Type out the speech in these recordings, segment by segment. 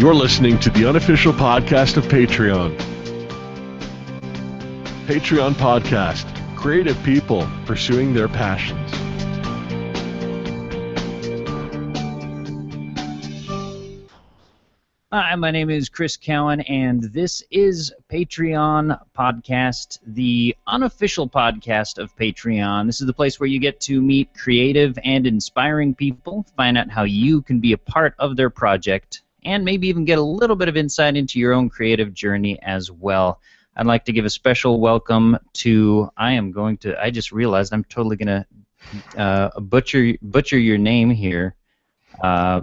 You're listening to the unofficial podcast of Patreon. Patreon Podcast. Creative people pursuing their passions. Hi, my name is Chris Cowan, and this is Patreon Podcast, the unofficial podcast of Patreon. This is the place where you get to meet creative and inspiring people, find out how you can be a part of their project, and maybe even get a little bit of insight into your own creative journey as well. I'd like to give a special welcome to, I just realized I'm totally going to butcher your name here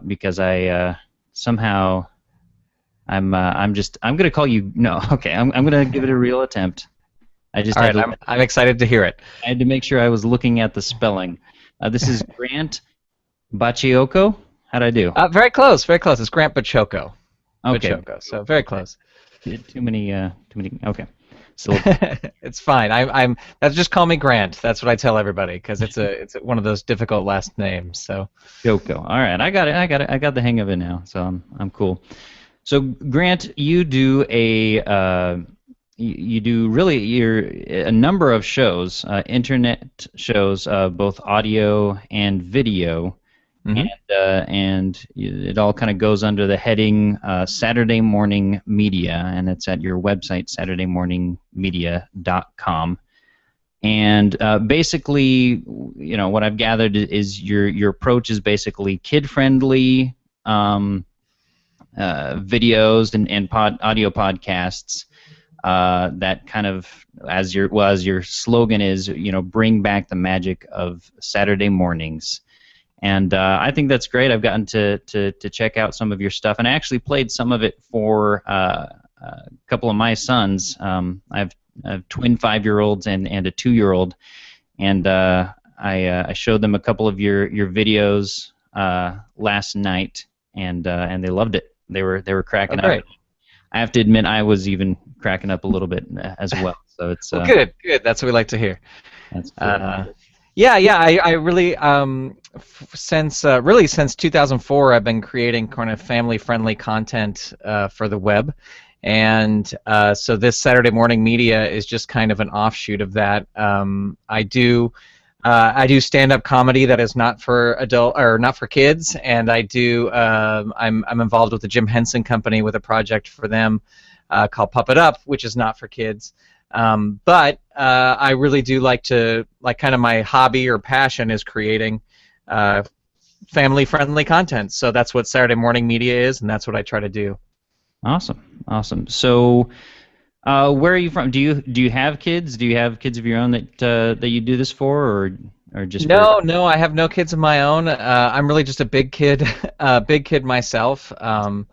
because I somehow... I'm going to call you. No, okay. I'm going to give it a real attempt. All right, I'm excited to hear it. I had to make sure I was looking at the spelling. This is Grant Baciocco. How'd I do? Very close, very close. It's Grant Baciocco. Okay. Baciocco, so very close. Too many. Okay. So it's fine. Just call me Grant. That's what I tell everybody because it's one of those difficult last names. So. Baciocco. All right, I got it. I got the hang of it now. So I'm cool. So Grant, you do a number of shows, internet shows, both audio and video, and it all kind of goes under the heading Saturday Morning Media, and it's at your website SaturdayMorningMedia.com. And basically, what I've gathered is your approach is basically kid-friendly. Videos and audio podcasts that kind of, as your slogan is, bring back the magic of Saturday mornings. And I think that's great. I've gotten to check out some of your stuff, and I actually played some of it for a couple of my sons. I have twin 5-year-olds and a 2-year-old, and I showed them a couple of your videos last night, and they loved it. They were cracking up. I have to admit, I was even cracking up a little bit as well. So it's good. That's what we like to hear. That's cool. I really since 2004, I've been creating kind of family-friendly content for the web, and so this Saturday Morning Media is just kind of an offshoot of that. I do stand-up comedy that is not for kids, and I do. I'm involved with the Jim Henson Company with a project for them called Puppet Up, which is not for kids. But I really do kind of my hobby or passion is creating family-friendly content. So that's what Saturday Morning Media is, and that's what I try to do. Awesome. So. Where are you from? Do you have kids? Do you have kids of your own that you do this for, or just? No, I have no kids of my own. I'm really just a big kid myself. And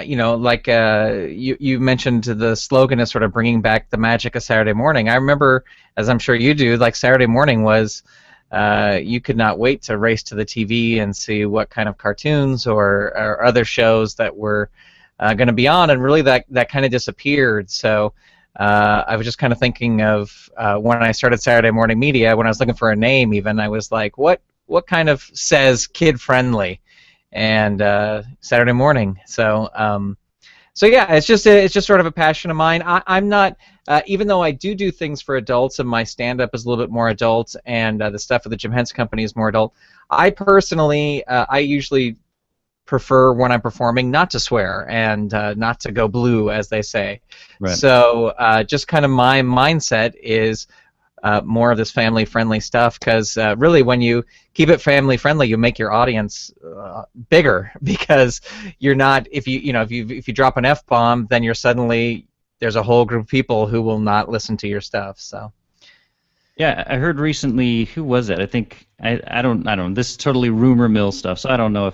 you mentioned the slogan is sort of bringing back the magic of Saturday morning. I remember, as I'm sure you do, like Saturday morning was. You could not wait to race to the TV and see what kind of cartoons or other shows that were. Going to be on, and really that kind of disappeared. So I was just kind of thinking of when I started Saturday Morning Media, when I was looking for a name even, I was like, what kind of says kid-friendly? And Saturday morning. So yeah, it's just sort of a passion of mine. I'm not, even though I do things for adults, and my stand-up is a little bit more adult, and the stuff with the Jim Henson Company is more adult, I personally, I usually prefer when I'm performing not to swear and not to go blue, as they say. Right. So just kind of my mindset is more of this family-friendly stuff, because really when you keep it family-friendly, you make your audience bigger, because you're not, if you drop an F-bomb, then there's a whole group of people who will not listen to your stuff. So. Yeah, I heard recently. Who was it? I think I don't. This is totally rumor mill stuff, so I don't know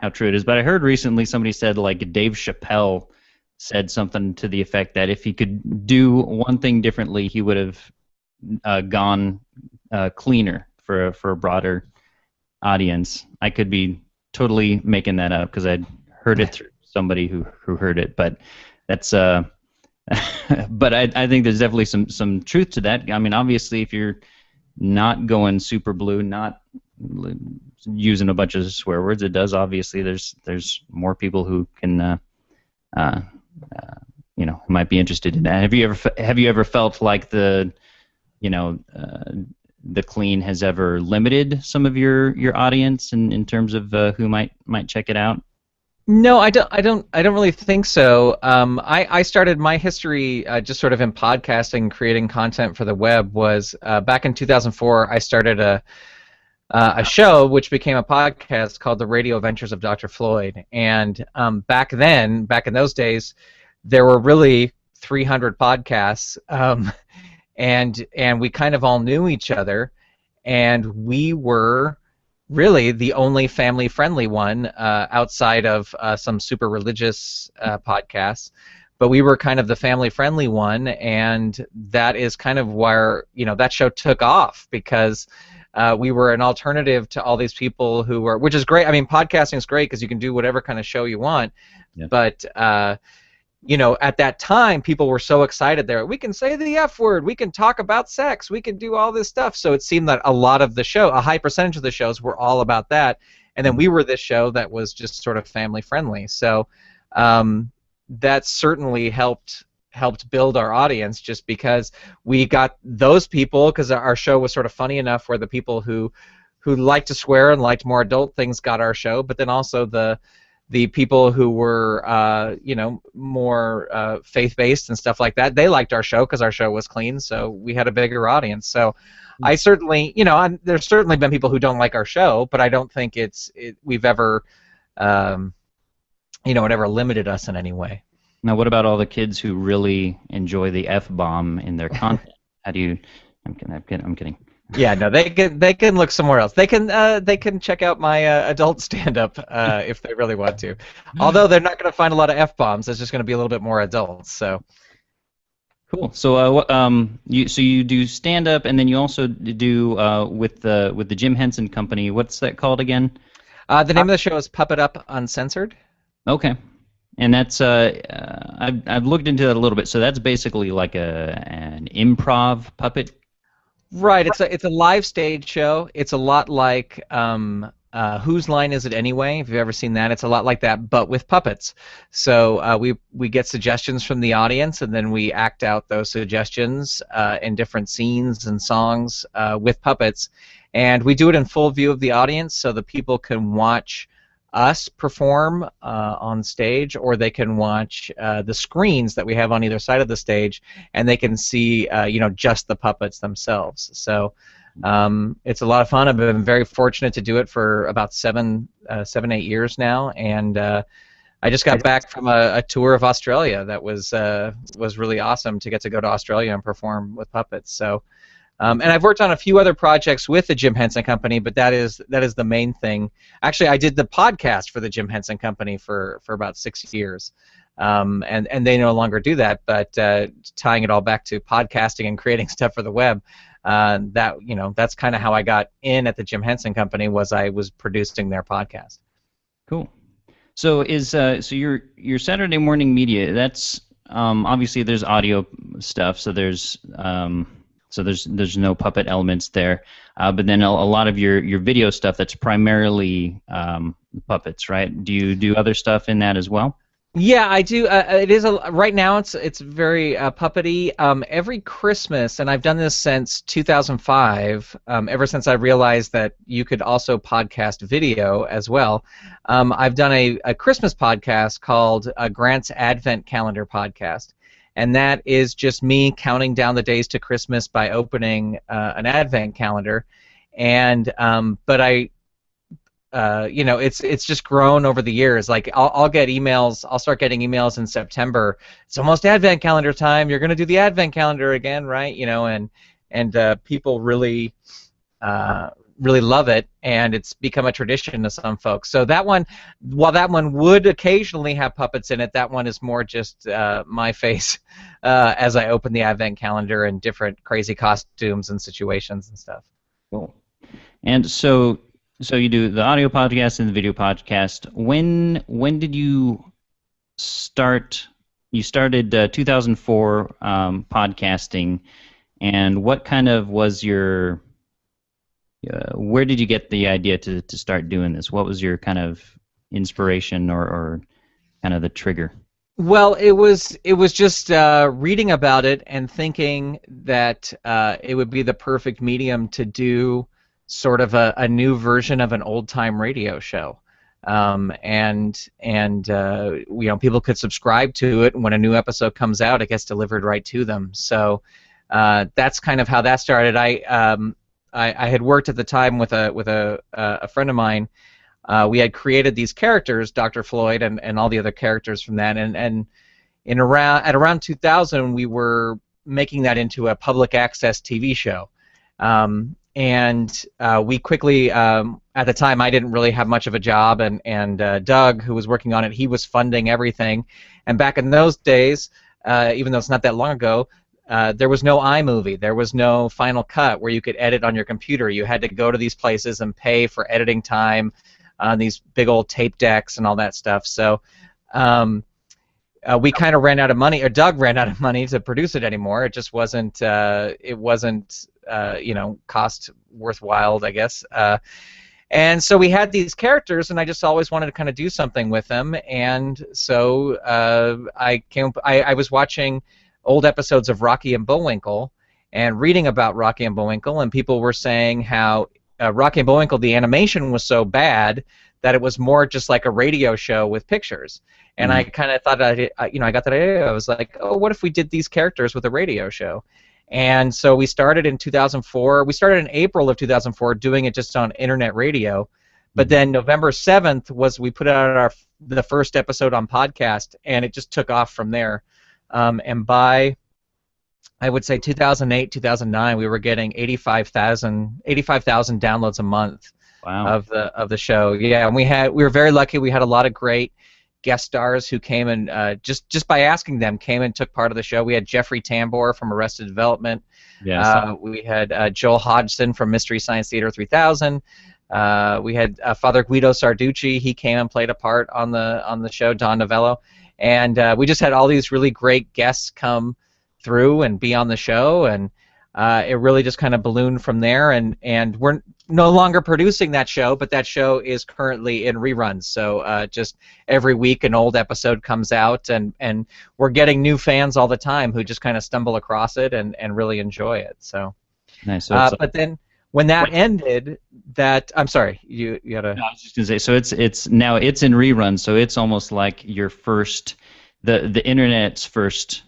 how true it is, but I heard recently somebody said, like, Dave Chappelle said something to the effect that if he could do one thing differently, he would have gone cleaner for a broader audience. I could be totally making that up because I'd heard it through somebody who heard it, but that's but I think there's definitely some truth to that. I mean, obviously, if you're not going super blue, not using a bunch of swear words. It does. Obviously, there's more people who can who might be interested in that. Have you ever felt like the clean has ever limited some of your audience in terms of who might check it out? No, I don't really think so. I started my history just sort of in podcasting, creating content for the web. Was back in 2004. I started a show which became a podcast called The Radio Adventures of Dr. Floyd. And back in those days, there were really 300 podcasts, and we kind of all knew each other, and we were really the only family-friendly one outside of some super religious podcasts. But we were kind of the family-friendly one, and that is kind of where that show took off, because we were an alternative to all these people who were, which is great. I mean, podcasting is great because you can do whatever kind of show you want. Yeah. But at that time, people were so excited there. We can say the F word. We can talk about sex. We can do all this stuff. So it seemed that a lot of the show, a high percentage of the shows, were all about that. And then we were this show that was just sort of family friendly. So that certainly helped build our audience, just because we got those people, because our show was sort of funny enough where the people who liked to swear and liked more adult things got our show, but then also the people who were more faith-based and stuff like that, they liked our show because our show was clean, so we had a bigger audience. So I certainly, there's certainly been people who don't like our show, but I don't think we've ever it ever limited us in any way. Now, what about all the kids who really enjoy the F-bomb in their content? How do you? I'm kidding. Yeah, no, they can look somewhere else. They can check out my adult stand-up if they really want to. Although they're not going to find a lot of F-bombs. It's just going to be a little bit more adult. So. Cool. So you do stand-up, and then you also do with the Jim Henson Company. What's that called again? The name of the show is Puppet Up Uncensored. Okay. And that's I've looked into that a little bit. So that's basically like an improv puppet. Right. It's a live stage show. It's a lot like Whose Line Is It Anyway? If you've ever seen that, it's a lot like that, but with puppets. So we get suggestions from the audience, and then we act out those suggestions in different scenes and songs with puppets, and we do it in full view of the audience, so the people can watch us perform on stage, or they can watch the screens that we have on either side of the stage, and they can see just the puppets themselves. So it's a lot of fun. I've been very fortunate to do it for about 8 years now, and I just got back from a tour of Australia that was really awesome to get to go to Australia and perform with puppets. So. And I've worked on a few other projects with the Jim Henson Company, but that is the main thing. Actually, I did the podcast for the Jim Henson Company for about 6 years, and they no longer do that. But tying it all back to podcasting and creating stuff for the web, that's kind of how I got in at the Jim Henson Company. I was producing their podcast. Cool. So your Saturday morning media? That's obviously there's audio stuff. So there's no puppet elements there, but then a lot of your video stuff, that's primarily puppets, right? Do you do other stuff in that as well? Yeah, I do. It is right now. It's very puppety. Every Christmas, and I've done this since 2005. Ever since I realized that you could also podcast video as well. I've done a Christmas podcast called Grant's Advent Calendar Podcast. And that is just me counting down the days to Christmas by opening an advent calendar, and it's just grown over the years. Like I'll get emails. I'll start getting emails in September. It's almost advent calendar time. You're going to do the advent calendar again, right? And people really love it, and it's become a tradition to some folks. So that one, while that one would occasionally have puppets in it, that one is more just my face as I open the advent calendar in different crazy costumes and situations and stuff. Cool. And so you do the audio podcast and the video podcast. When did you start? You started 2004 podcasting, and what kind of was your Where did you get the idea to start doing this? What was your kind of inspiration or kind of the trigger? Well, it was just reading about it and thinking that it would be the perfect medium to do sort of a new version of an old time radio show, and people could subscribe to it, and when a new episode comes out, it gets delivered right to them. So that's kind of how that started. I had worked at the time with a friend of mine. We had created these characters, Dr. Floyd and all the other characters from that, and at around 2000 we were making that into a public access TV show, and we quickly, at the time I didn't really have much of a job, and Doug, who was working on it, he was funding everything, and back in those days, even though it's not that long ago, there was no iMovie, there was no Final Cut where you could edit on your computer. You had to go to these places and pay for editing time on these big old tape decks and all that stuff. So we kind of ran out of money, or Doug ran out of money to produce it anymore. It just wasn't cost worthwhile, I guess. And so we had these characters, and I just always wanted to kind of do something with them. And so I was watching old episodes of Rocky and Bullwinkle and reading about Rocky and Bullwinkle, and people were saying how Rocky and Bullwinkle, the animation was so bad that it was more just like a radio show with pictures. And I kind of thought, I got that idea. I was like, oh, what if we did these characters with a radio show? And so we started in 2004. We started in April of 2004 doing it just on internet radio. But then November 7th we put out the first episode on podcast, and it just took off from there. And by, I would say, 2008, 2009, we were getting 85,000 downloads a month. Wow. of the show. Yeah, and we were very lucky. We had a lot of great guest stars who came and just by asking them came and took part of the show. We had Jeffrey Tambor from Arrested Development. Yes. We had Joel Hodgson from Mystery Science Theater 3000. We had Father Guido Sarducci. He came and played a part on the show. Don Novello, and we just had all these really great guests come through and be on the show, and it really just kind of ballooned from there, and we're no longer producing that show, but that show is currently in reruns. So just every week an old episode comes out, and we're getting new fans all the time who just kind of stumble across it and really enjoy it. So nice. So but then when that ended, I'm sorry, you gotta. No, I was just gonna say. So it's now in reruns. So it's almost like your first, the internet's first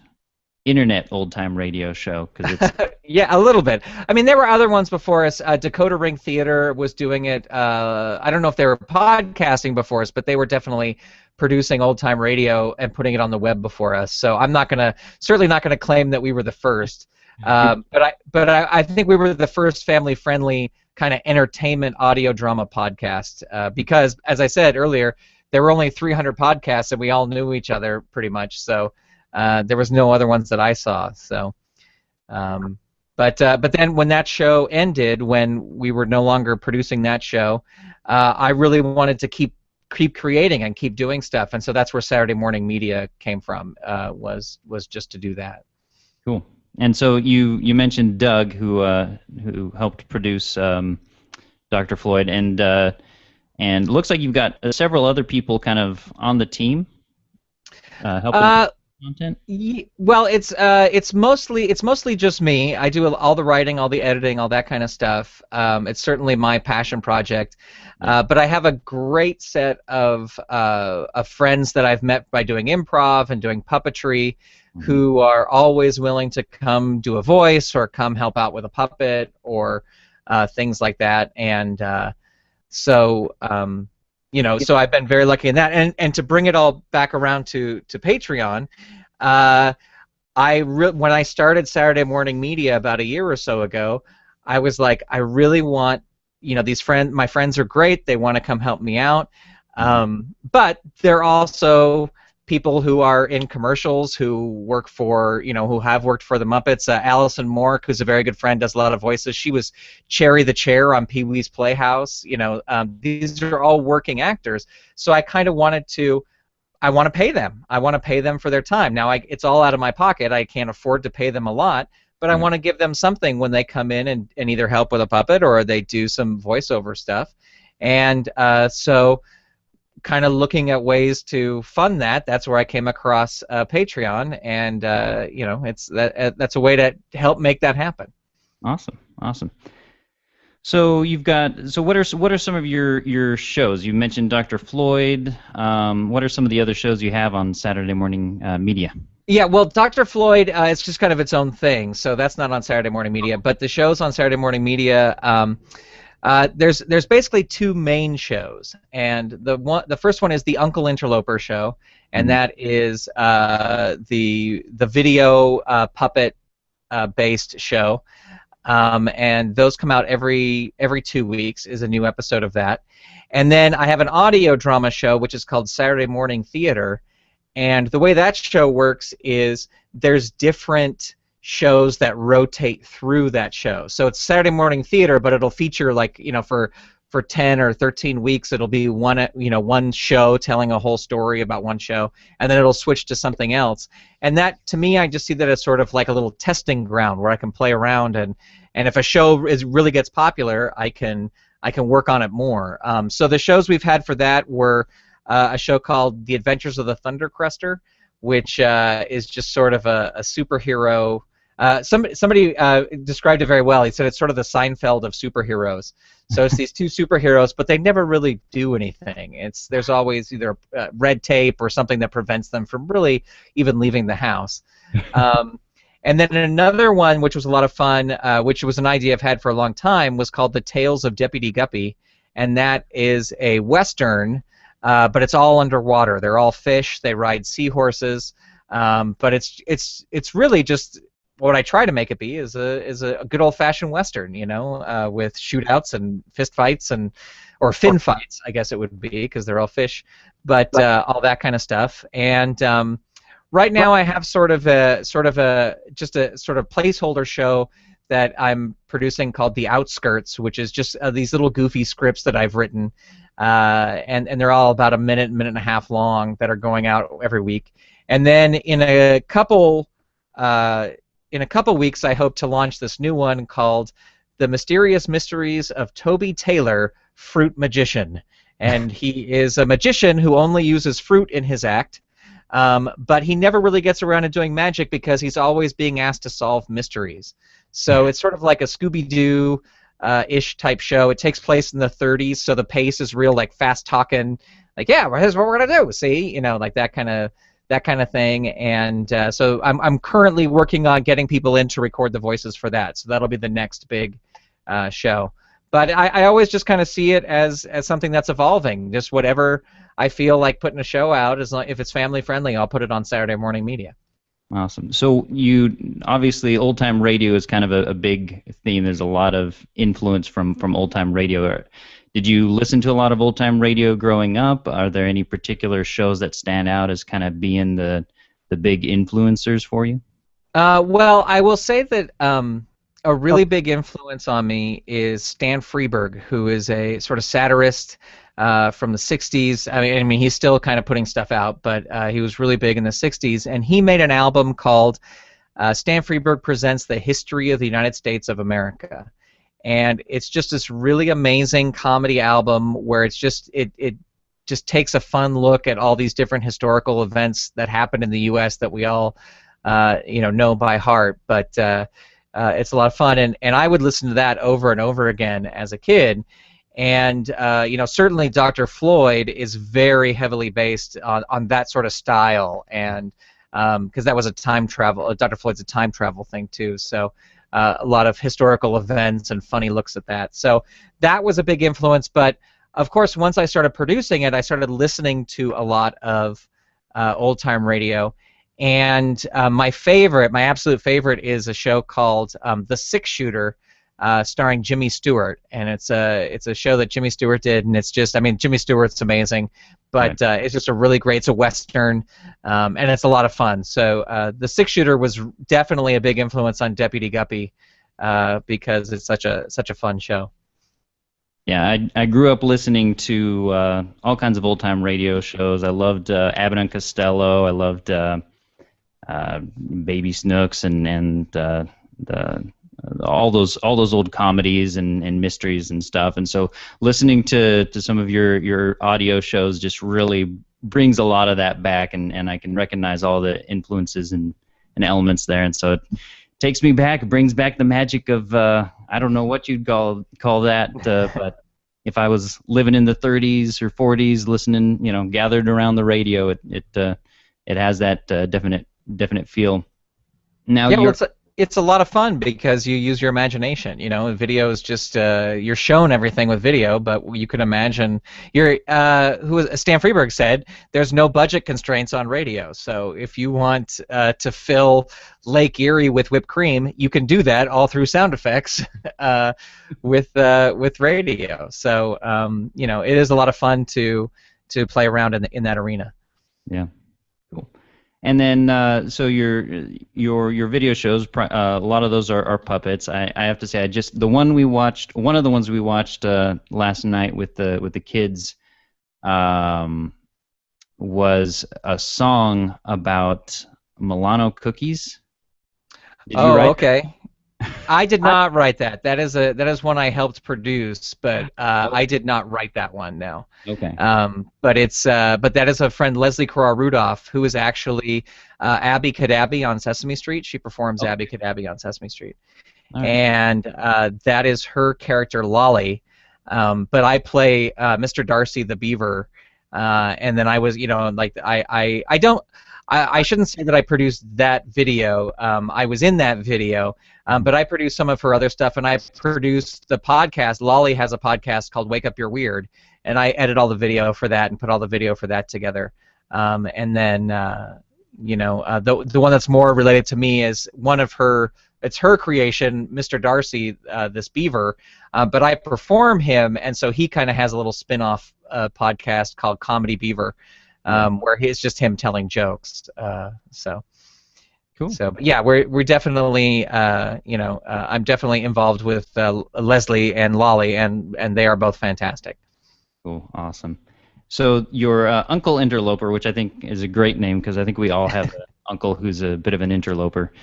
internet old-time radio show, because it's yeah, a little bit. I mean, there were other ones before us. Dakota Ring Theater was doing it. I don't know if they were podcasting before us, but they were definitely producing old-time radio and putting it on the web before us. So I'm certainly not gonna claim that we were the first. But I think we were the first family-friendly kind of entertainment audio drama podcast, because, as I said earlier, there were only 300 podcasts and we all knew each other pretty much. So there was no other ones that I saw. So, but then when that show ended, when we were no longer producing that show, I really wanted to keep creating and keep doing stuff, and so that's where Saturday Morning Media came from. Was just to do that. Cool. And so you mentioned Doug, who helped produce Dr. Floyd, and looks like you've got several other people kind of on the team helping. Content? Well, it's mostly just me. I do all the writing, all the editing, all that kind of stuff. It's certainly my passion project. But I have a great set of friends that I've met by doing improv and doing puppetry, who are always willing to come do a voice or come help out with a puppet or things like that. And so I've been very lucky in that. And to bring it all back around to Patreon, when I started Saturday Morning Media about a year or so ago, I was like, I really want, my friends are great. They want to come help me out. But they're also people who are in commercials, who work for, who have worked for the Muppets. Allison Mork, who's a very good friend, does a lot of voices. She was Cherry the Chair on Pee-wee's Playhouse. These are all working actors. So I kind of wanted to, I want to pay them. I want to pay them for their time. Now, it's all out of my pocket. I can't afford to pay them a lot, but I want to give them something when they come in and either help with a puppet or they do some voiceover stuff. And so kind of looking at ways to fund that, that's where I came across Patreon, and that's a way to help make that happen. Awesome. So what are some of your shows? You mentioned Dr. Floyd. What are some of the other shows you have on Saturday Morning Media? Yeah, well, Dr. Floyd, it's just kind of its own thing, so that's not on Saturday Morning Media. But the shows on Saturday Morning Media, there's basically two main shows, and the first one is the Uncle Interloper show, and that is the video puppet based show. And those come out every 2 weeks is a new episode of that. And then I have an audio drama show which is called Saturday Morning Theater, and the way that show works is there's different shows that rotate through that show. So it's Saturday Morning Theater, but it'll feature, like, for 10 or 13 weeks it'll be one show telling a whole story about one show, and then it'll switch to something else. And that, to me, I just see that as sort of like a little testing ground where I can play around, and if a show really gets popular, I can work on it more. So the shows we've had for that were a show called The Adventures of the Thundercruster, which is just sort of a superhero. Somebody described it very well. He said it's sort of the Seinfeld of superheroes. So it's these two superheroes, but they never really do anything. There's always either red tape or something that prevents them from really even leaving the house. And then another one, which was a lot of fun, which was an idea I've had for a long time, was called The Tales of Deputy Guppy, and that is a Western, but it's all underwater. They're all fish. They ride seahorses, but it's really just what I try to make it be is a good old-fashioned Western, with shootouts and fist fights or fin fights, I guess it would be, because they're all fish, but all that kind of stuff. And right now I have sort of a placeholder show that I'm producing called The Outskirts, which is just these little goofy scripts that I've written, and they're all about a minute and a half long that are going out every week. And then in a couple weeks, I hope to launch this new one called The Mysterious Mysteries of Toby Taylor, Fruit Magician. And he is a magician who only uses fruit in his act, but he never really gets around to doing magic because he's always being asked to solve mysteries. So it's sort of like a Scooby-Doo ish type show. It takes place in the 30s, so the pace is real, like fast talking, like, yeah, well, here's what we're gonna do. See, like that kind of thing. And so I'm currently working on getting people in to record the voices for that. So that'll be the next big show. But I always just kind of see it as something that's evolving. Just whatever I feel like putting a show out, if it's family friendly, I'll put it on Saturday Morning Media. Awesome. So obviously old time radio is kind of a big theme. There's a lot of influence from old time radio. Did you listen to a lot of old time radio growing up? Are there any particular shows that stand out as kind of being the big influencers for you? Well, I will say that a really big influence on me is Stan Freberg, who is a sort of satirist from the 60s. I mean, he's still kind of putting stuff out, but he was really big in the 60s, and he made an album called Stan Freberg Presents the History of the United States of America. And it's just this really amazing comedy album where it just takes a fun look at all these different historical events that happened in the U.S. that we all know by heart. But it's a lot of fun, and I would listen to that over and over again as a kid. And certainly Dr. Floyd is very heavily based on that sort of style, and because that was a time travel. Dr. Floyd's a time travel thing too, so. A lot of historical events and funny looks at that. So that was a big influence. But, of course, once I started producing it, I started listening to a lot of old-time radio. And my absolute favorite is a show called The Six Shooter, starring Jimmy Stewart. And it's a show that Jimmy Stewart did, and it's just, Jimmy Stewart's amazing. But it's just it's a Western, and it's a lot of fun. So The Six Shooter was definitely a big influence on Deputy Guppy because it's such a fun show. Yeah, I grew up listening to all kinds of old-time radio shows. I loved Abbott and Costello. I loved Baby Snooks and all those old comedies and mysteries and stuff. And so listening to some of your audio shows just really brings a lot of that back, and I can recognize all the influences and elements there. And so it takes me back, brings back the magic of I don't know what you'd call that, but if I was living in the 30s or 40s, listening, gathered around the radio, it has that definite feel. Now, yeah, well, it's a lot of fun because you use your imagination. Video is just you're shown everything with video, but you can imagine. Stan Freberg said, "There's no budget constraints on radio. So if you want to fill Lake Erie with whipped cream, you can do that all through sound effects with radio. So it is a lot of fun to play around in that arena. Yeah. Cool. And then, so your video shows, a lot of those are puppets. I have to say, one of the ones we watched last night with the kids, was a song about Milano cookies. Did you write okay. That? I did not write that. That is one I helped produce, but I did not write that one. No. Okay. But that is a friend, Leslie Carrar Rudolph, who is actually Abby Cadabby on Sesame Street. She performs Abby Cadabby on Sesame Street, right. And that is her character Lolly. But I play Mr. Darcy the Beaver, and then I was I shouldn't say that I produced that video. I was in that video, but I produced some of her other stuff, and I produced the podcast. Lolly has a podcast called Wake Up You're Weird, and I edit all the video for that and put all the video for that together. And then, the one that's more related to me is one of her. It's her creation, Mr. Darcy, this beaver, but I perform him, and so he kind of has a little spin-off podcast called Comedy Beaver. Where it's just him telling jokes. So cool. So yeah, we're definitely I'm definitely involved with Leslie and Lolly, and they are both fantastic. Cool, awesome. So your Uncle Interloper, which I think is a great name because I think we all have an uncle who's a bit of an interloper,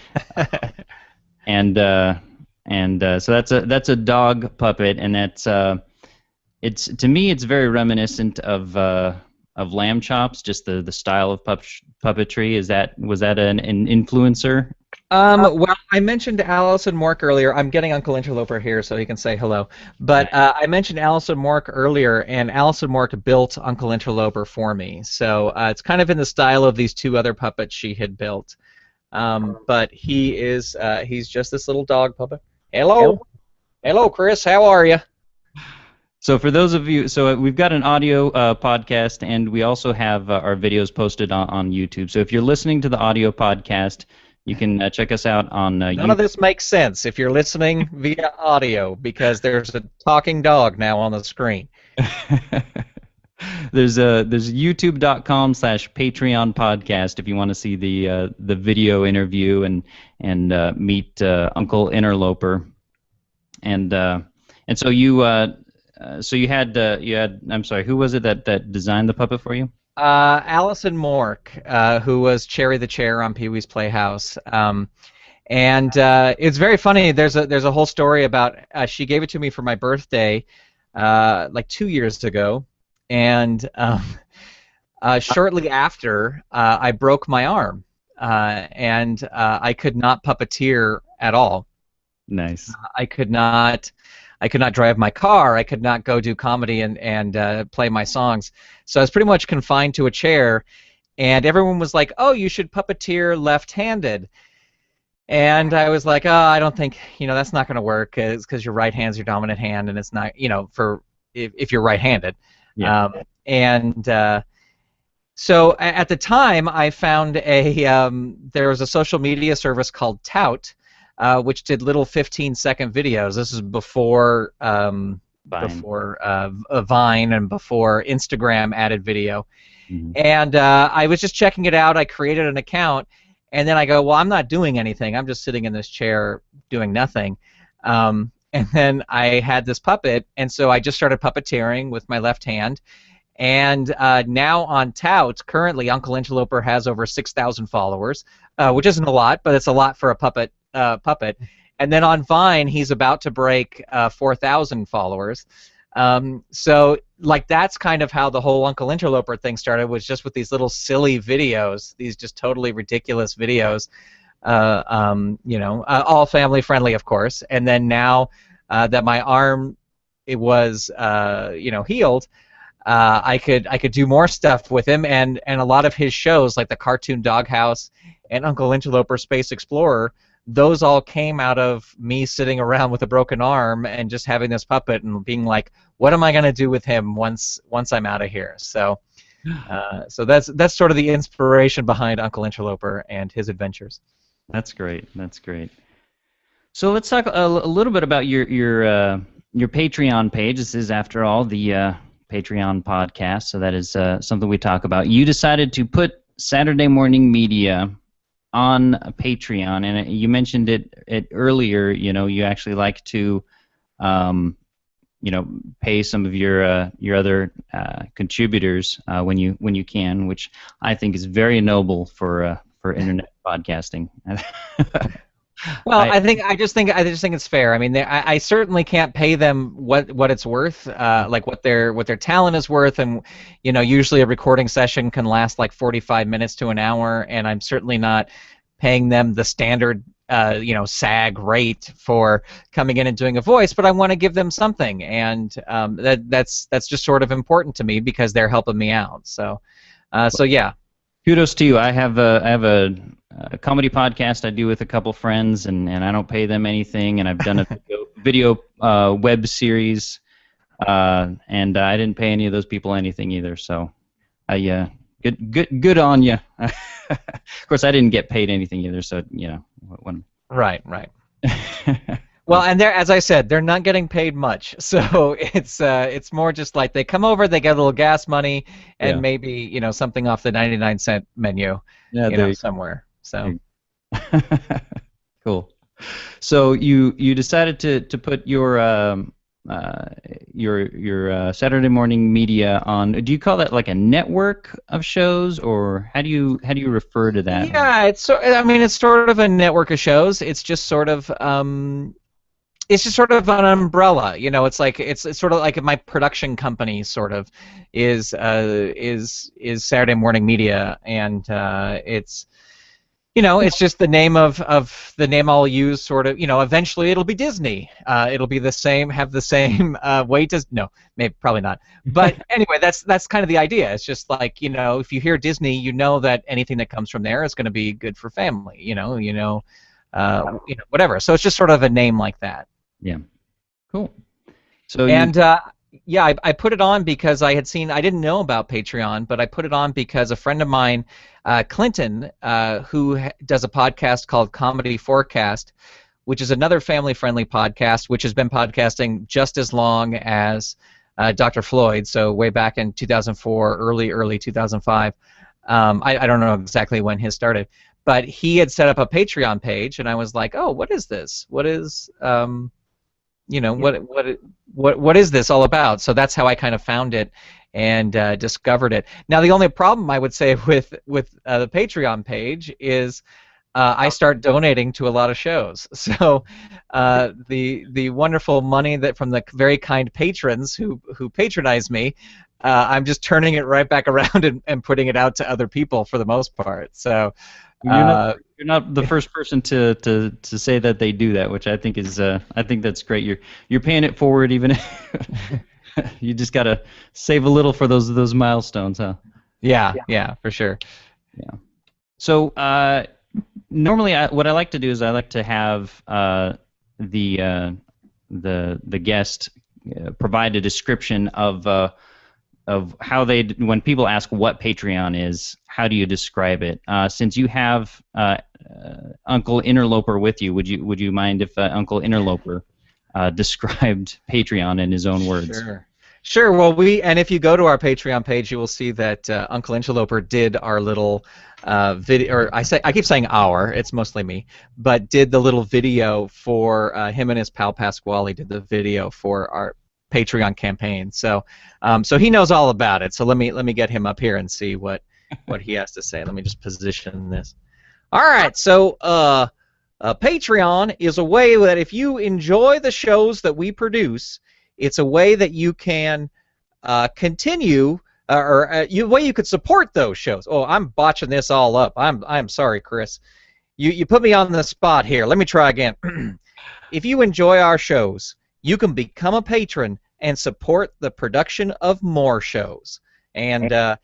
and so that's a dog puppet, and that's it's to me it's very reminiscent of Lamb Chops, just the style of puppetry. Was that an influencer? Well, I mentioned Allison Mork earlier. I'm getting Uncle Interloper here so he can say hello. But I mentioned Allison Mork earlier, and Allison Mork built Uncle Interloper for me. So it's kind of in the style of these two other puppets she had built. But he's just this little dog puppet. Hello, Chris. How are you? So for those of you, we've got an audio podcast, and we also have our videos posted on YouTube. So if you're listening to the audio podcast, you can check us out on YouTube. None of this makes sense if you're listening via audio, because there's a talking dog now on the screen. There's youtube.com/Patreon podcast if you want to see the video interview and meet Uncle Interloper. And so you. So you had I'm sorry, who was it that designed the puppet for you? Allison Mork, who was Cherry the Chair on Pee-wee's Playhouse. And it's very funny. There's a whole story about she gave it to me for my birthday like 2 years ago, and shortly after I broke my arm, and I could not puppeteer at all. Nice. I could not drive my car. I could not go do comedy and play my songs. So I was pretty much confined to a chair, and everyone was like, "Oh, you should puppeteer left-handed." And I was like, "Oh, I don't think that's not going to work because your right hand's your dominant hand, and it's not for if you're right-handed." Yeah. So at the time, I found there was a social media service called Tout. Which did little 15-second videos. This is before Vine and before Instagram added video. Mm-hmm. And I was just checking it out. I created an account, and then I go, well, I'm not doing anything. I'm just sitting in this chair doing nothing. And then I had this puppet, and so I just started puppeteering with my left hand. And now on Tout, currently Uncle Interloper has over 6,000 followers, which isn't a lot, but it's a lot for a puppet puppet. And then on Vine, he's about to break 4,000 followers. So like that's kind of how the whole Uncle Interloper thing started, was just with these little silly videos, these just totally ridiculous videos, all family friendly, of course. And then now that my arm was healed, I could do more stuff with him, and a lot of his shows like the Cartoon Doghouse and Uncle Interloper Space Explorer, those all came out of me sitting around with a broken arm and just having this puppet and being like, what am I going to do with him once I'm out of here? So that's sort of the inspiration behind Uncle Interloper and his adventures. That's great. That's great. So let's talk a little bit about your Patreon page. This is, after all, the Patreon podcast, so that is something we talk about. You decided to put Saturday Morning Media on Patreon, and you mentioned it earlier. You actually like to, pay some of your other contributors when you can, which I think is very noble for internet podcasting. Well, I just think it's fair. I mean, I certainly can't pay them what it's worth, like what their talent is worth, and usually a recording session can last like 45 minutes to an hour, and I'm certainly not paying them the standard SAG rate for coming in and doing a voice, but I want to give them something, and that's just sort of important to me because they're helping me out. So yeah. Kudos to you. I have a comedy podcast I do with a couple friends, and I don't pay them anything, and I've done a video web series, and I didn't pay any of those people anything either. So, good on you. Of course, I didn't get paid anything either. So Right. Well, and as I said, they're not getting paid much, so it's more just like they come over, they get a little gas money, and maybe something off the 99-cent menu, somewhere. So cool. So you decided to put your Saturday Morning Media on. Do you call that like a network of shows, or how do you refer to that? Yeah, it's sort of a network of shows. It's just sort of it's just sort of an umbrella, It's like it's sort of like my production company sort of is Saturday Morning Media, and it's it's just the name of the name I'll use. Sort of, eventually it'll be Disney. It'll be the same, have the same weight as maybe probably not. But anyway, that's kind of the idea. It's just like if you hear Disney, you know that anything that comes from there is going to be good for family. Whatever. So it's just sort of a name like that. Yeah. Cool. So I put it on because I didn't know about Patreon, but I put it on because a friend of mine, Clinton, who does a podcast called Comedy Forecast, which is another family-friendly podcast, which has been podcasting just as long as Dr. Floyd, so way back in 2004, early 2005. I don't know exactly when his started, but he had set up a Patreon page, and I was like, oh, what is this? What is what is this all about? So that's how I kind of found it and discovered it. Now, the only problem I would say with the Patreon page is I start donating to a lot of shows. So the wonderful money that from the very kind patrons who patronize me, I'm just turning it right back around and putting it out to other people for the most part. So. You're not the first person to say that they do that, which I think is I think that's great. You're paying it forward, even you just gotta save a little for those milestones, huh? Yeah, for sure. Yeah. So normally, what I like to do is I like to have the guest provide a description of how when people ask what Patreon is, how do you describe it? Since you have Uncle Interloper with you, would you mind if Uncle Interloper described Patreon in his own words? Sure. Well, and if you go to our Patreon page, you will see that Uncle Interloper did our little video, or I keep saying our, it's mostly me, but did the little video for him and his pal Pasquale did the video for our Patreon campaign. So he knows all about it. So let me get him up here and see what he has to say. Let me just position this. All right. So Patreon is a way that if you enjoy the shows that we produce, it's a way that you can continue, way you could support those shows. Oh, I'm botching this all up. I'm sorry, Chris. You put me on the spot here. Let me try again. If you enjoy our shows, you can become a patron and support the production of more shows. And our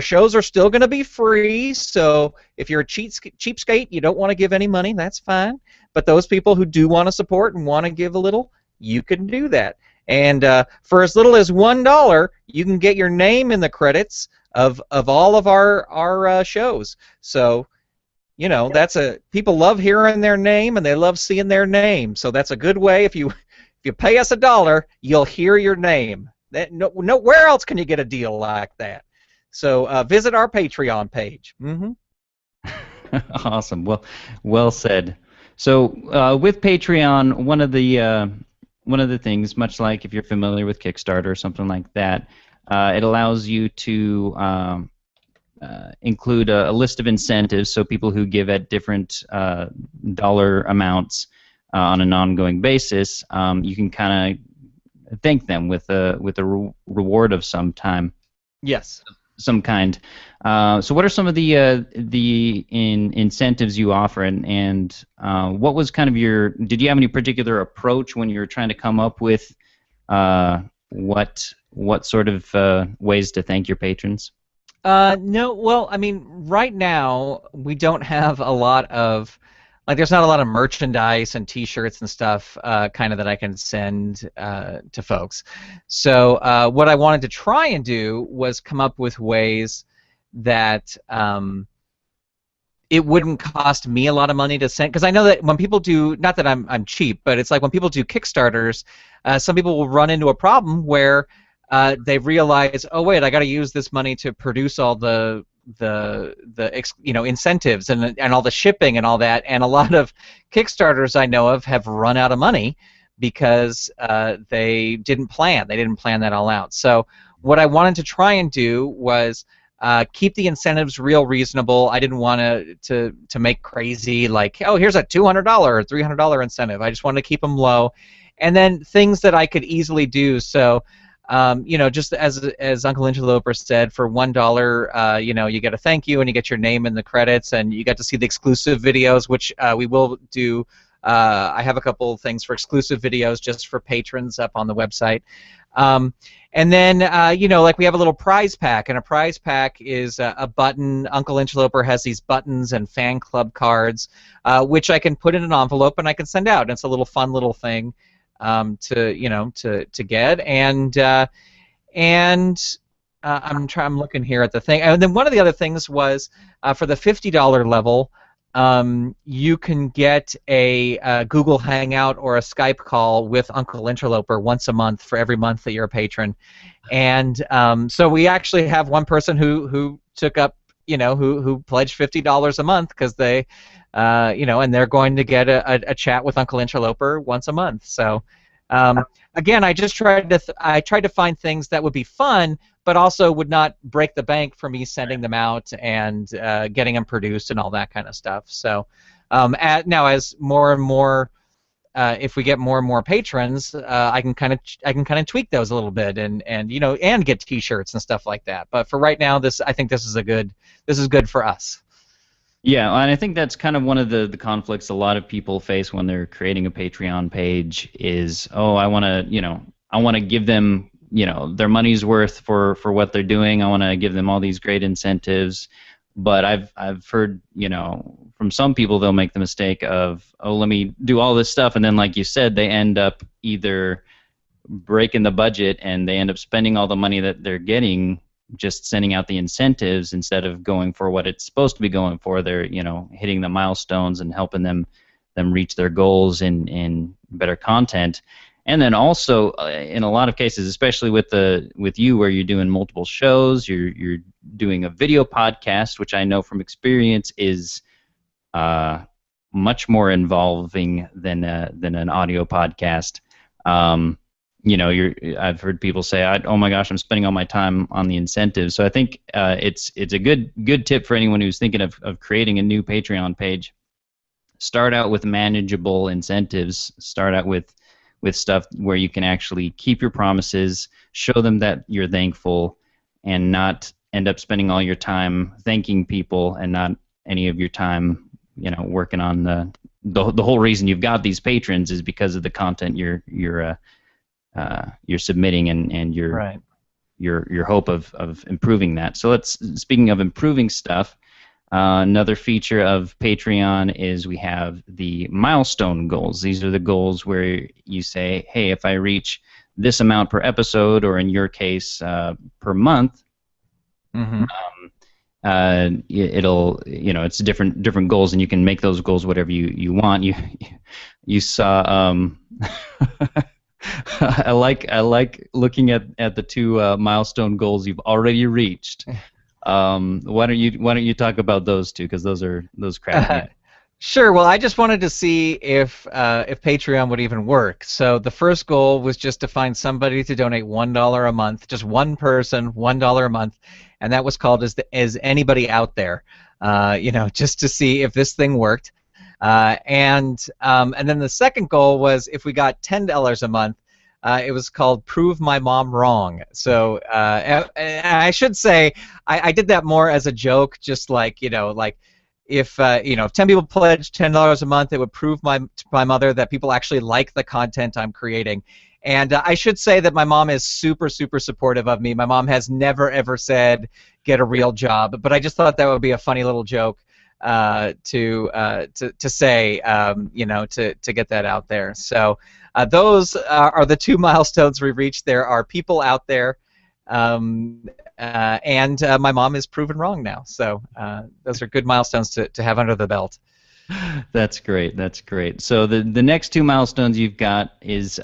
shows are still going to be free. So if you're a cheapskate, you don't want to give any money, that's fine. But those people who do want to support and want to give a little, you can do that. And for as little as $1, you can get your name in the credits of all of our shows. So, you know, people love hearing their name and they love seeing their name. So that's a good way. If you pay us $1, you'll hear your name. Where else can you get a deal like that? So visit our Patreon page. Mm-hmm. Awesome. Well said. So with Patreon, one of the things, much like if you're familiar with Kickstarter or something like that, it allows you to include a list of incentives, so people who give at different dollar amounts on an ongoing basis, you can kind of thank them with a reward of some time. Yes. Some kind. So what are some of the incentives you offer, and what was kind of did you have any particular approach when you were trying to come up with what sort of ways to thank your patrons? No, well, I mean, right now we don't have a lot of, there's not a lot of merchandise and T-shirts and stuff kind of that I can send to folks. So what I wanted to try and do was come up with ways that it wouldn't cost me a lot of money to send, because I know that when people do, not that I'm cheap, but it's like when people do Kickstarters, some people will run into a problem where they realize, oh wait, I got to use this money to produce all the incentives and all the shipping and all that, and a lot of Kickstarters I know of have run out of money because they didn't plan that all out. So what I wanted to try and do was keep the incentives real reasonable. I didn't want to make crazy, like, oh, here's a $200 or $300 incentive. I just wanted to keep them low, and then things that I could easily do. So just as Uncle Interloper said, for $1, you get a thank you and you get your name in the credits, and you get to see the exclusive videos, which we will do. I have a couple of things for exclusive videos just for patrons up on the website. And then, like we have a little prize pack, and a prize pack is a button. Uncle Interloper has these buttons and fan club cards, which I can put in an envelope and I can send out. And it's a little fun little thing to get, I'm looking here at the thing, and then one of the other things was for the $50 level, you can get a Google Hangout or a Skype call with Uncle Interloper once a month for every month that you're a patron, and so we actually have one person who took up, who pledged $50 a month because they. And they're going to get a chat with Uncle Interloper once a month. So, again, I just tried to find things that would be fun, but also would not break the bank for me sending them out and getting them produced and all that kind of stuff. So, now as more and more, if we get more and more patrons, I can kind of tweak those a little bit and get T-shirts and stuff like that. But for right now, I think this is good for us. Yeah, and I think that's kind of one of the conflicts a lot of people face when they're creating a Patreon page is, oh, I want to give them, their money's worth for what they're doing. I want to give them all these great incentives, but I've heard, from some people they'll make the mistake of, oh, let me do all this stuff, and then like you said, they end up either breaking the budget and they end up spending all the money that they're getting just sending out the incentives instead of going for what it's supposed to be going for. They're hitting the milestones and helping them reach their goals in better content. And then also in a lot of cases, especially with you where you're doing multiple shows, you're doing a video podcast, which I know from experience is much more involving than an audio podcast. I've heard people say, "Oh my gosh, I'm spending all my time on the incentives." So I think it's a good tip for anyone who's thinking of creating a new Patreon page. start out with manageable incentives. Start out with stuff where you can actually keep your promises, show them that you're thankful, and not end up spending all your time thanking people and not any of your time, working on the whole reason you've got these patrons is because of the content you're submitting and your Right. your hope of improving that. So speaking of improving stuff, another feature of Patreon is we have the milestone goals. These are the goals where you say, hey, if I reach this amount per episode, or in your case, per month, Mm-hmm. It'll, it's different goals, and you can make those goals whatever you want. You saw. I like looking at the two milestone goals you've already reached. Why don't you talk about those two, because those crack me. Sure. Well, I just wanted to see if Patreon would even work. So the first goal was just to find somebody to donate $1 a month, just one person, $1 a month, and that was called as anybody out there, just to see if this thing worked. And then the second goal was if we got $10 a month. It was called "Prove My Mom Wrong." So and I should say I did that more as a joke, just like if 10 people pledged $10 a month, it would prove my mother that people actually like the content I'm creating. And I should say that my mom is super, super supportive of me. My mom has never ever said get a real job, but I just thought that would be a funny little joke to say, to get that out there. So those are the two milestones we reached. There are people out there, and my mom is proven wrong now. So those are good milestones to have under the belt. That's great. That's great. So the next two milestones you've got is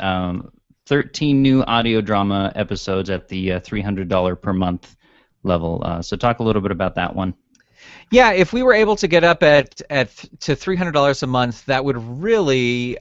13 new audio drama episodes at the $300 per month level. So talk a little bit about that one. Yeah, if we were able to get up to $300 a month, that would really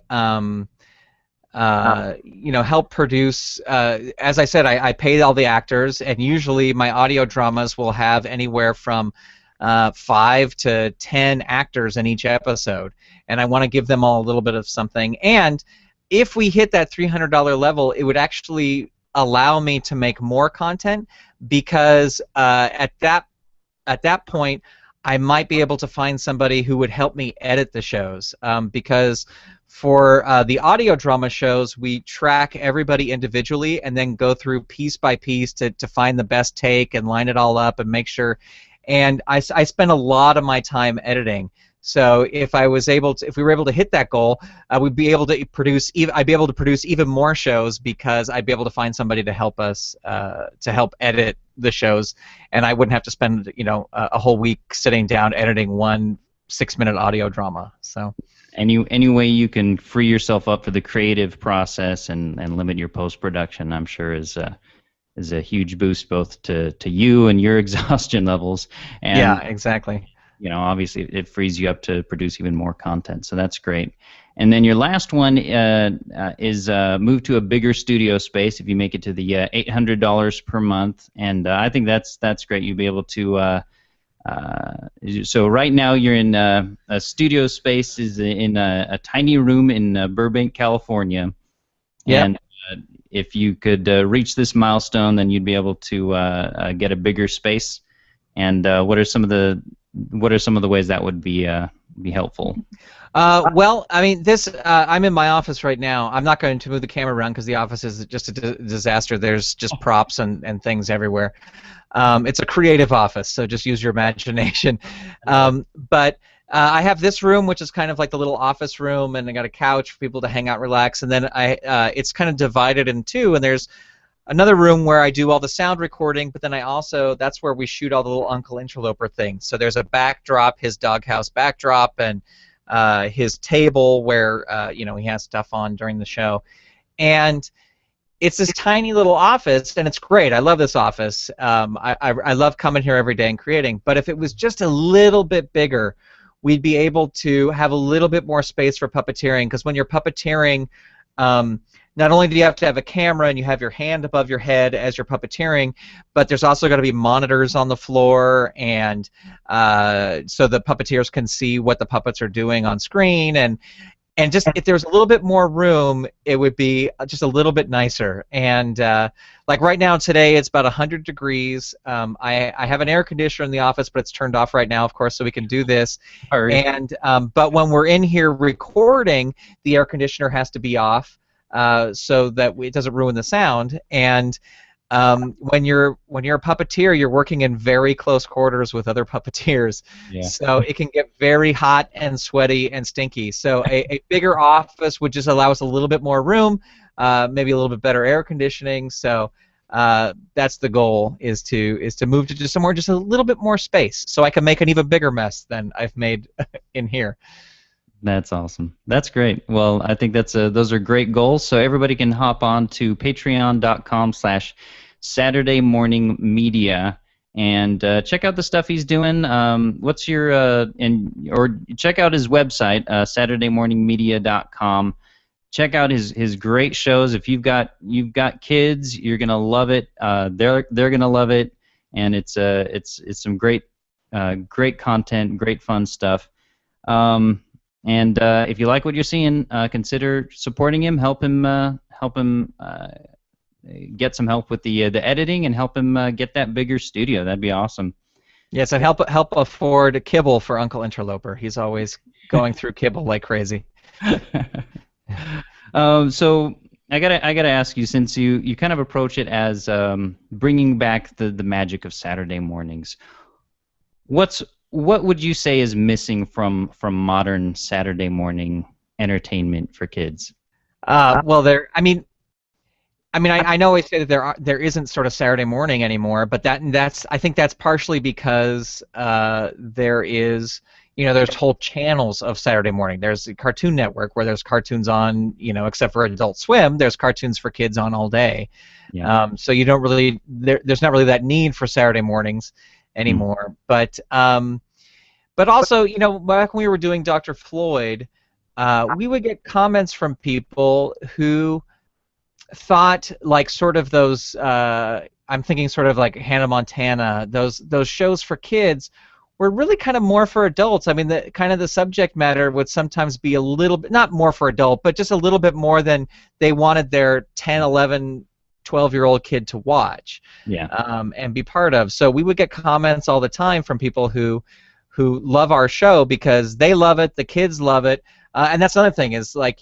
help produce. As I said, I pay all the actors, and usually my audio dramas will have anywhere from 5 to 10 actors in each episode, and I want to give them all a little bit of something. And if we hit that $300 level, it would actually allow me to make more content, because at that point, I might be able to find somebody who would help me edit the shows, because for the audio drama shows, we track everybody individually and then go through piece by piece to find the best take and line it all up and make sure. And I spend a lot of my time editing. So if we were able to hit that goal, we'd be able to produce. I'd be able to produce even more shows, because I'd be able to find somebody to help us to help edit the shows, and I wouldn't have to spend a whole week sitting down editing one 6-minute audio drama. So any way you can free yourself up for the creative process and limit your post-production, I'm sure is a huge boost both to you and your exhaustion levels. And yeah, exactly. Obviously it frees you up to produce even more content, so that's great. And then your last one is move to a bigger studio space if you make it to the $800 per month, and I think that's great. You'll be able to. So right now you're in a studio space is in a tiny room in Burbank, California. Yeah. And if you could reach this milestone, then you'd be able to get a bigger space. And what are some of the ways that would be helpful? Well, I mean, I'm in my office right now. I'm not going to move the camera around because the office is just a disaster. There's just props and things everywhere. It's a creative office, so just use your imagination. But I have this room, which is kind of like the little office room, and I got a couch for people to hang out, relax. And then it's kind of divided in two, and there's another room where I do all the sound recording, but then that's where we shoot all the little Uncle Interloper things. So there's a backdrop, his doghouse backdrop, and his table where he has stuff on during the show. And it's this tiny little office, and it's great. I love this office. I love coming here every day and creating. But if it was just a little bit bigger, we'd be able to have a little bit more space for puppeteering, because when you're puppeteering, not only do you have to have a camera and you have your hand above your head as you're puppeteering, but there's also got to be monitors on the floor, and so the puppeteers can see what the puppets are doing on screen, and just if there's a little bit more room, it would be just a little bit nicer. And like right now today, it's about 100 degrees. I have an air conditioner in the office, but it's turned off right now, of course, so we can do this. And but when we're in here recording, the air conditioner has to be off so that it doesn't ruin the sound. And when you're a puppeteer, you're working in very close quarters with other puppeteers, so it can get very hot and sweaty and stinky. So a bigger office would just allow us a little bit more room, maybe a little bit better air conditioning. So that's the goal, is to move to just somewhere just a little bit more space, so I can make an even bigger mess than I've made in here. That's awesome. That's great. Well, I think those are great goals. So everybody can hop on to patreon.com/Saturday Morning Media and check out the stuff he's doing. What's your or check out his website, SaturdayMorningMedia.com. Check out his great shows. If you've got kids, you're gonna love it. They're gonna love it, and it's some great content, great fun stuff. And if you like what you're seeing, consider supporting him. Help him get some help with the editing, and help him get that bigger studio. That'd be awesome. Yes, and help afford kibble for Uncle Interloper. He's always going through kibble like crazy. So I gotta ask you, since you kind of approach it as bringing back the magic of Saturday mornings, what would you say is missing from modern Saturday morning entertainment for kids? Well, I know I say that there isn't sort of Saturday morning anymore, but I think that's partially because there's whole channels of Saturday morning. There's the Cartoon Network, where there's cartoons on, except for Adult Swim, there's cartoons for kids on all day. Yeah. So you don't really there's not really that need for Saturday mornings anymore. But also, back when we were doing Dr. Floyd, we would get comments from people who thought, like, sort of those I'm thinking sort of like Hannah Montana, those shows for kids were really kind of more for adults. I mean, the subject matter would sometimes be a little bit, not more for adult, but just a little bit more than they wanted their 10, 11, 12-year-old kid to watch and be part of. So we would get comments all the time from people who love our show because they love it, the kids love it, and that's another thing is, like,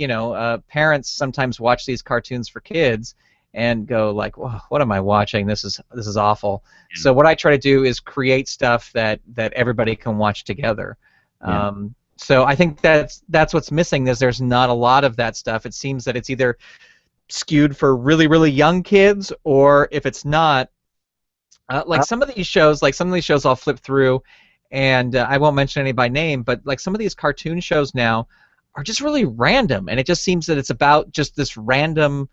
parents sometimes watch these cartoons for kids and go like, "Whoa, what am I watching? This is awful." Yeah. So what I try to do is create stuff that everybody can watch together. Yeah. So I think that's what's missing, is there's not a lot of that stuff. It seems that it's either skewed for really, really young kids, or if it's not, like some of these shows I'll flip through, and I won't mention any by name, but like some of these cartoon shows now are just really random, and it just seems that it's about just this random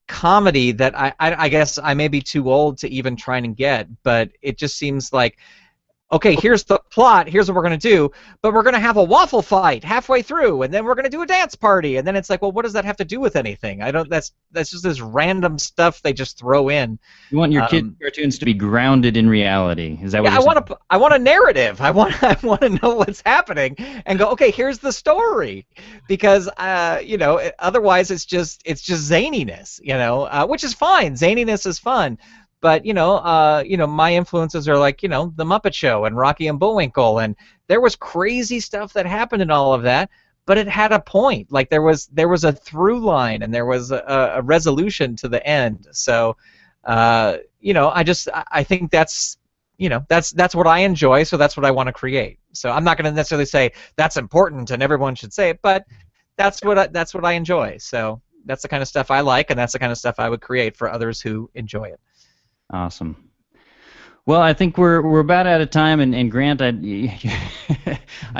comedy that I guess I may be too old to even try and get, but it just seems like, okay, here's the plot, here's what we're going to do, but we're going to have a waffle fight halfway through, and then we're going to do a dance party, and then it's like, well, what does that have to do with anything? That's just this random stuff they just throw in. You want your kid cartoons to be grounded in reality. Is that what you're saying? I want a narrative. I want to know what's happening and go, okay, here's the story, because otherwise it's just zaniness, which is fine. Zaniness is fun. But my influences are like, The Muppet Show and Rocky and Bullwinkle, and there was crazy stuff that happened in all of that, but it had a point. Like there was a through line, and there was a resolution to the end. So, I think that's what I enjoy. So that's what I want to create. So I'm not going to necessarily say that's important and everyone should say it, but that's what I enjoy. So that's the kind of stuff I like, and that's the kind of stuff I would create for others who enjoy it. Awesome. Well, I think we're about out of time, and Grant, I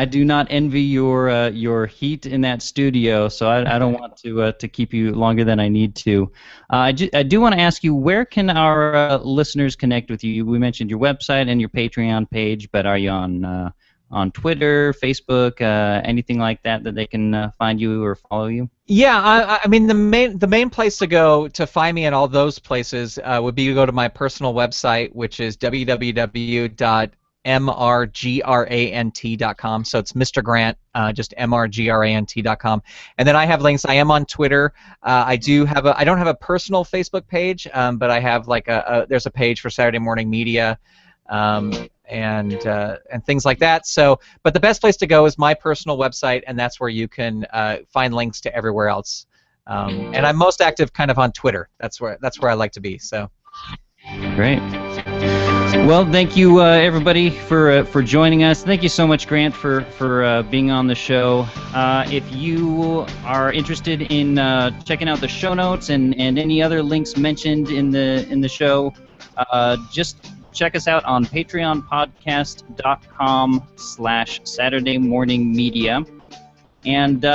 do not envy your heat in that studio, so I don't want to keep you longer than I need to. I do want to ask you, where can our listeners connect with you? We mentioned your website and your Patreon page, but are you on on Twitter, Facebook, anything like that they can find you or follow you? Yeah, I mean the main place to go to find me in all those places would be to go to my personal website, which is www.mrgrant.com. So it's Mr. Grant, just mrgrant.com. And then I have links. I am on Twitter. I don't have a personal Facebook page, but I have like there's a page for Saturday Morning Media. And things like that. So, but the best place to go is my personal website, and that's where you can find links to everywhere else. And I'm most active kind of on Twitter. That's where I like to be. So. Great. Well, thank you everybody for joining us. Thank you so much, Grant, for being on the show. If you are interested in checking out the show notes and any other links mentioned in the show, just check us out on patreonpodcast.com/SaturdayMorningMedia. And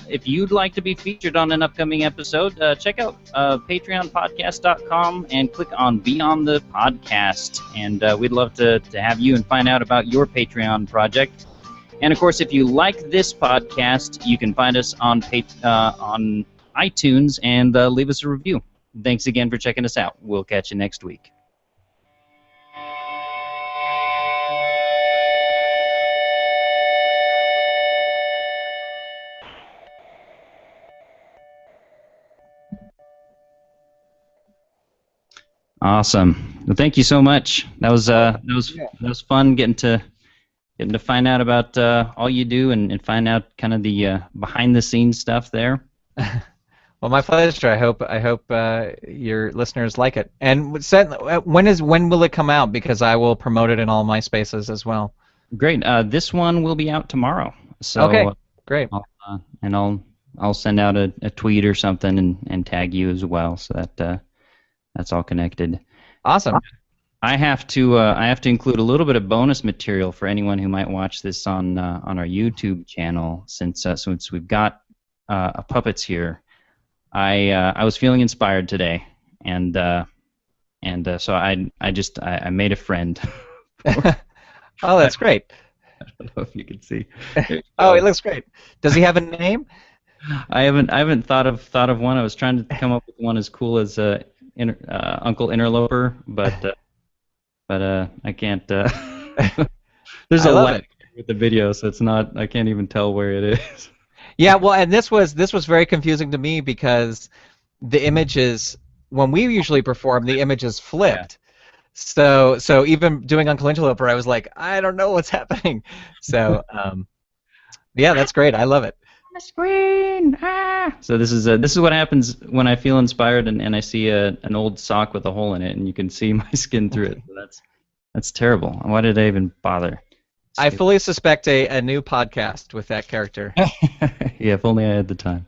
if you'd like to be featured on an upcoming episode, check out patreonpodcast.com and click on Be on the Podcast. And we'd love to have you and find out about your Patreon project. And, of course, if you like this podcast, you can find us on iTunes and leave us a review. Thanks again for checking us out. We'll catch you next week. Awesome. Well, thank you so much. That was fun getting to find out about all you do and find out kind of the behind the scenes stuff there. Well, my pleasure. I hope your listeners like it. And when will it come out? Because I will promote it in all my spaces as well. Great. This one will be out tomorrow. So okay. Great. I'll send out a tweet or something and tag you as well, so that that's all connected. Awesome. I have to include a little bit of bonus material for anyone who might watch this on our YouTube channel, since we've got puppets here. I was feeling inspired today, and so I made a friend. Oh, that's great. I don't know if you can see. Oh, it looks great. Does he have a name? I haven't thought of one. I was trying to come up with one as cool as Uncle Interloper, but I can't. There's a lag with the video, so it's not. I can't even tell where it is. Yeah, well, and this was very confusing to me because the images, when we usually perform, the image is flipped. Yeah. So even doing Uncle Interloper, I was like, I don't know what's happening. So yeah, that's great. I love it. The screen. So this is what happens when I feel inspired and I see an old sock with a hole in it, and you can see my skin through it. So that's terrible. Why did I even bother? I fully suspect a new podcast with that character. Yeah, if only I had the time.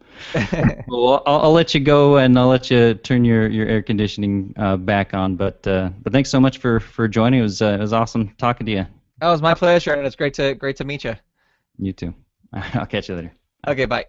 Well, I'll let you go, and I'll let you turn your air conditioning back on. But thanks so much for joining. It was awesome talking to you. Oh, it was my pleasure, and it's great to meet you. You too. I'll catch you later. Okay, bye.